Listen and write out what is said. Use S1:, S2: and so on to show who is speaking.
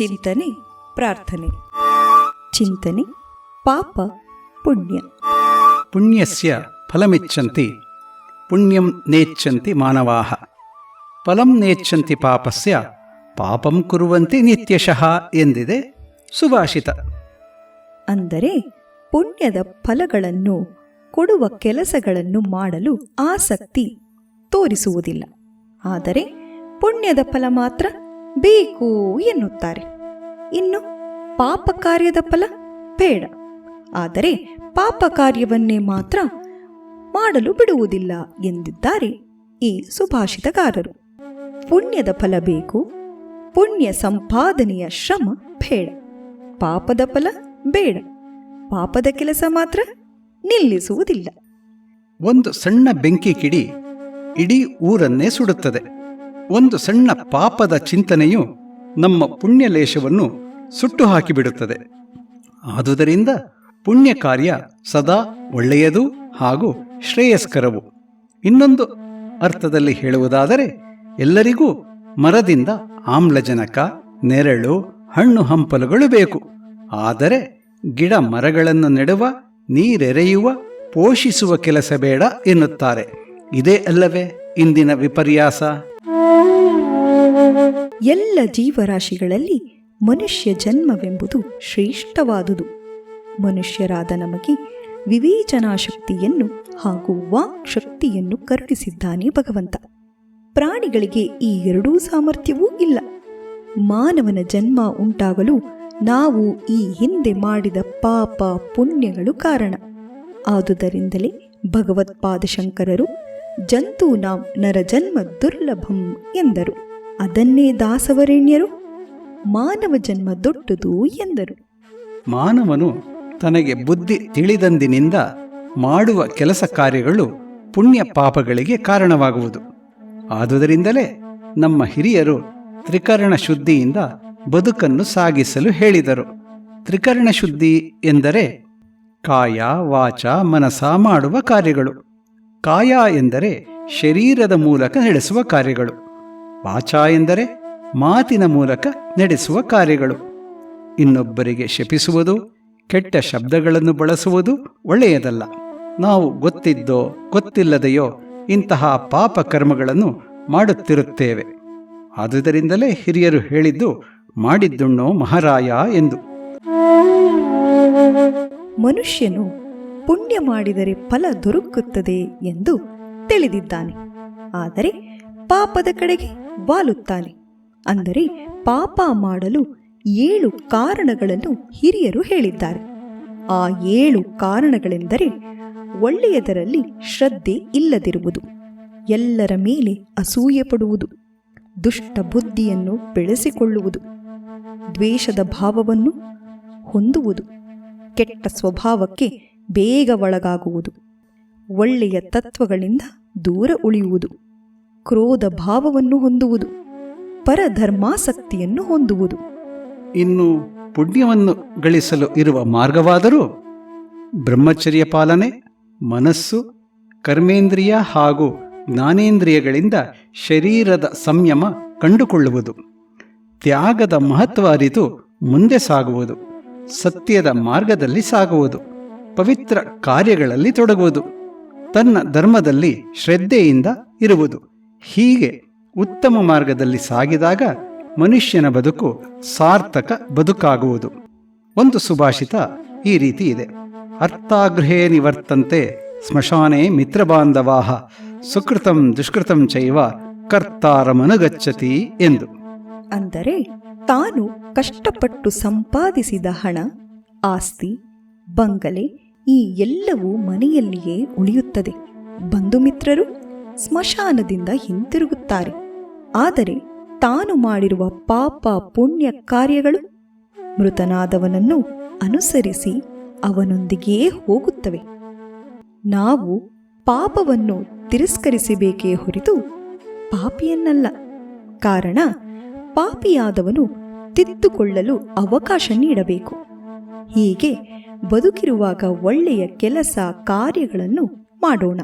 S1: ಚಿಂತನೆ ಪ್ರಾರ್ಥನೆ. ಚಿಂತನೆ ಪಾಪ ಪುಣ್ಯ.
S2: ಪುಣ್ಯಸ್ಯ ಫಲಮಿಚ್ಛಂತಿ ಪುಣ್ಯಂ ನೇಚ್ಛಂತಿ ಮಾನವಾಃ ಫಲಂ ನೇಚ್ಛಂತಿ ಪಾಪಸ್ಯ ಪಾಪಂ ಕುರ್ವಂತಿ ನಿತ್ಯಶಃ ಎಂದಿದೆ ಸುಭಾಷಿತ.
S1: ಅಂದರೆ ಪುಣ್ಯದ ಫಲಗಳನ್ನು ಕೊಡುವ ಕೆಲಸಗಳನ್ನು ಮಾಡಲು ಆಸಕ್ತಿ ತೋರಿಸುವುದಿಲ್ಲ, ಆದರೆ ಪುಣ್ಯದ ಫಲ ಮಾತ್ರ ಬೇಕು ಎನ್ನುತ್ತಾರೆ. ಇನ್ನು ಪಾಪ ಕಾರ್ಯದ ಫಲ ಬೇಡ, ಆದರೆ ಪಾಪ ಕಾರ್ಯವನ್ನೇ ಮಾತ್ರ ಮಾಡಲು ಬಿಡುವುದಿಲ್ಲ ಎಂದಿದ್ದಾರೆ ಈ ಸುಭಾಷಿತಗಾರರು. ಪುಣ್ಯದ ಫಲ ಬೇಕು, ಪುಣ್ಯ ಸಂಪಾದನೆಯ ಶ್ರಮ ಬೇಡ. ಪಾಪದ ಫಲ ಬೇಡ, ಪಾಪದ ಕೆಲಸ ಮಾತ್ರ ನಿಲ್ಲಿಸುವುದಿಲ್ಲ.
S2: ಒಂದು ಸಣ್ಣ ಬೆಂಕಿ ಕಿಡಿ ಇಡೀ ಊರನ್ನೇ ಸುಡುತ್ತದೆ. ಒಂದು ಸಣ್ಣ ಪಾಪದ ಚಿಂತನೆಯು ನಮ್ಮ ಪುಣ್ಯಲೇಶವನ್ನು ಸುಟ್ಟು ಹಾಕಿಬಿಡುತ್ತದೆ. ಆದುದರಿಂದ ಪುಣ್ಯ ಕಾರ್ಯ ಸದಾ ಒಳ್ಳೆಯದು ಹಾಗೂ ಶ್ರೇಯಸ್ಕರವು. ಇನ್ನೊಂದು ಅರ್ಥದಲ್ಲಿ ಹೇಳುವುದಾದರೆ, ಎಲ್ಲರಿಗೂ ಮರದಿಂದ ಆಮ್ಲಜನಕ, ನೆರಳು, ಹಣ್ಣು ಹಂಪಲುಗಳು ಬೇಕು. ಆದರೆ ಗಿಡ ಮರಗಳನ್ನು ನೆಡುವ, ನೀರೆರೆಯುವ, ಪೋಷಿಸುವ ಕೆಲಸ ಬೇಡ ಎನ್ನುತ್ತಾರೆ. ಇದೇ ಅಲ್ಲವೇ ಇಂದಿನ ವಿಪರ್ಯಾಸ?
S1: ಎಲ್ಲ ಜೀವರಾಶಿಗಳಲ್ಲಿ ಮನುಷ್ಯ ಜನ್ಮವೆಂಬುದು ಶ್ರೇಷ್ಠವಾದುದು. ಮನುಷ್ಯರಾದ ನಮಗೆ ವಿವೇಚನಾ ಶಕ್ತಿಯನ್ನು ಹಾಗೂ ವಾಕ್ ಶಕ್ತಿಯನ್ನು ಕರುಣಿಸಿದ್ದಾನೆ ಭಗವಂತ. ಪ್ರಾಣಿಗಳಿಗೆ ಈ ಎರಡೂ ಸಾಮರ್ಥ್ಯವೂ ಇಲ್ಲ. ಮಾನವನ ಜನ್ಮ ಉಂಟಾಗಲು ನಾವು ಈ ಹಿಂದೆ ಮಾಡಿದ ಪಾಪ ಪುಣ್ಯಗಳು ಕಾರಣ. ಆದುದರಿಂದಲೇ ಭಗವತ್ಪಾದ ಶಂಕರರು ಜಂತೂನಾಂ ನರಜನ್ಮ ದುರ್ಲಭಂ ಎಂದರು. ಅದನ್ನೇ ದಾಸವರೇಣ್ಯರು ಮಾನವ ಜನ್ಮ ದೊಡ್ಡದು ಎಂದರು.
S2: ಮಾನವನು ತನಗೆ ಬುದ್ಧಿ ತಿಳಿದಂದಿನಿಂದ ಮಾಡುವ ಕೆಲಸ ಕಾರ್ಯಗಳು ಪುಣ್ಯ ಪಾಪಗಳಿಗೆ ಕಾರಣವಾಗುವುದು. ಆದುದರಿಂದಲೇ ನಮ್ಮ ಹಿರಿಯರು ತ್ರಿಕರಣ ಶುದ್ಧಿಯಿಂದ ಬದುಕನ್ನು ಸಾಗಿಸಲು ಹೇಳಿದರು. ತ್ರಿಕರಣ ಶುದ್ಧಿ ಎಂದರೆ ಕಾಯ, ವಾಚ, ಮನಸ ಮಾಡುವ ಕಾರ್ಯಗಳು. ಕಾಯ ಎಂದರೆ ಶರೀರದ ಮೂಲಕ ನಡೆಸುವ ಕಾರ್ಯಗಳು. ವಾಚ ಎಂದರೆ ಮಾತಿನ ಮೂಲಕ ನಡೆಸುವ ಕಾರ್ಯಗಳು. ಇನ್ನೊಬ್ಬರಿಗೆ ಶಪಿಸುವುದು, ಕೆಟ್ಟ ಶಬ್ದಗಳನ್ನು ಬಳಸುವುದು ಒಳ್ಳೆಯದಲ್ಲ. ನಾವು ಗೊತ್ತಿದ್ದೋ ಗೊತ್ತಿಲ್ಲದೆಯೋ ಇಂತಹ ಪಾಪ ಕರ್ಮಗಳನ್ನು ಮಾಡುತ್ತಿರುತ್ತೇವೆ. ಆದುದರಿಂದಲೇ ಹಿರಿಯರು ಹೇಳಿದ್ದು ಮಾಡಿದ್ದುಣ್ಣೋ ಮಹಾರಾಯ ಎಂದು.
S1: ಮನುಷ್ಯನು ಪುಣ್ಯ ಮಾಡಿದರೆ ಫಲ ದೊರಕುತ್ತದೆ ಎಂದು ತಿಳಿದಿದ್ದಾನೆ, ಆದರೆ ಪಾಪದ ಕಡೆಗೆ ವಾಲುತ್ತಾನೆ. ಅಂದರೆ ಪಾಪ ಮಾಡಲು 7 ಕಾರಣಗಳನ್ನು ಹಿರಿಯರು ಹೇಳಿದ್ದಾರೆ. ಆ 7 ಕಾರಣಗಳೆಂದರೆ: ಒಳ್ಳೆಯದರಲ್ಲಿ ಶ್ರದ್ಧೆ ಇಲ್ಲದಿರುವುದು, ಎಲ್ಲರ ಮೇಲೆ ಅಸೂಯೆ ಪಡುವುದು, ದುಷ್ಟ ಬುದ್ಧಿಯನ್ನು ಬೆಳೆಸಿಕೊಳ್ಳುವುದು, ದ್ವೇಷದ ಭಾವವನ್ನು ಹೊಂದುವುದು, ಕೆಟ್ಟ ಸ್ವಭಾವಕ್ಕೆ ಬೇಗ ಒಳಗಾಗುವುದು, ಒಳ್ಳೆಯ ತತ್ವಗಳಿಂದ ದೂರ ಉಳಿಯುವುದು, ಕ್ರೋಧ ಭಾವವನ್ನು ಹೊಂದುವುದು, ಪರಧರ್ಮಾಸಕ್ತಿಯನ್ನು ಹೊಂದುವುದು.
S2: ಇನ್ನು ಪುಣ್ಯವನ್ನು ಗಳಿಸಲು ಇರುವ ಮಾರ್ಗವಾದರೂ ಬ್ರಹ್ಮಚರ್ಯ ಪಾಲನೆ, ಮನಸ್ಸು, ಕರ್ಮೇಂದ್ರಿಯ ಹಾಗೂ ಜ್ಞಾನೇಂದ್ರಿಯಗಳಿಂದ ಶರೀರದ ಸಂಯಮ ಕಂಡುಕೊಳ್ಳುವುದು, ತ್ಯಾಗದ ಮಹತ್ವ ಅರಿತು ಮುಂದೆ ಸಾಗುವುದು, ಸತ್ಯದ ಮಾರ್ಗದಲ್ಲಿ ಸಾಗುವುದು, ಪವಿತ್ರ ಕಾರ್ಯಗಳಲ್ಲಿ ತೊಡಗುವುದು, ತನ್ನ ಧರ್ಮದಲ್ಲಿ ಶ್ರದ್ಧೆಯಿಂದ ಇರುವುದು. ಹೀಗೆ ಉತ್ತಮ ಮಾರ್ಗದಲ್ಲಿ ಸಾಗಿದಾಗ ಮನುಷ್ಯನ ಬದುಕು ಸಾರ್ಥಕ ಬದುಕಾಗುವುದು. ಒಂದು ಸುಭಾಷಿತ ಈ ರೀತಿ ಇದೆ: ಅರ್ಥಾಗೃಹೇ ನಿವರ್ತಂತೆ ಸ್ಮಶಾನೆ ಮಿತ್ರಬಾಂಧವಾಃ ಸುಕೃತಂ ದುಷ್ಕೃತಂ ಚೈವ ಕರ್ತಾರಮನುಗಚ್ಚತಿ ಎಂದು.
S1: ಅಂದರೆ ತಾನು ಕಷ್ಟಪಟ್ಟು ಸಂಪಾದಿಸಿದ ಹಣ, ಆಸ್ತಿ, ಬಂಗಲೆ ಈ ಎಲ್ಲವೂ ಮನೆಯಲ್ಲಿಯೇ ಉಳಿಯುತ್ತದೆ. ಬಂಧು ಮಿತ್ರರು ಸ್ಮಶಾನದಿಂದ ಹಿಂತಿರುಗುತ್ತಾರೆ. ಆದರೆ ತಾನು ಮಾಡಿರುವ ಪಾಪ ಪುಣ್ಯ ಕಾರ್ಯಗಳು ಮೃತನಾದವನನ್ನು ಅನುಸರಿಸಿ ಅವನೊಂದಿಗೇ ಹೋಗುತ್ತವೆ. ನಾವು ಪಾಪವನ್ನು ತಿರಸ್ಕರಿಸಬೇಕೇ ಹೊರತು ಪಾಪಿಯನ್ನಲ್ಲ. ಕಾರಣ ಪಾಪಿಯಾದವನು ತಿದ್ದುಕೊಳ್ಳಲು ಅವಕಾಶ ನೀಡಬೇಕು. ಹೀಗೆ ಬದುಕಿರುವಾಗ ಒಳ್ಳೆಯ ಕೆಲಸ ಕಾರ್ಯಗಳನ್ನು ಮಾಡೋಣ.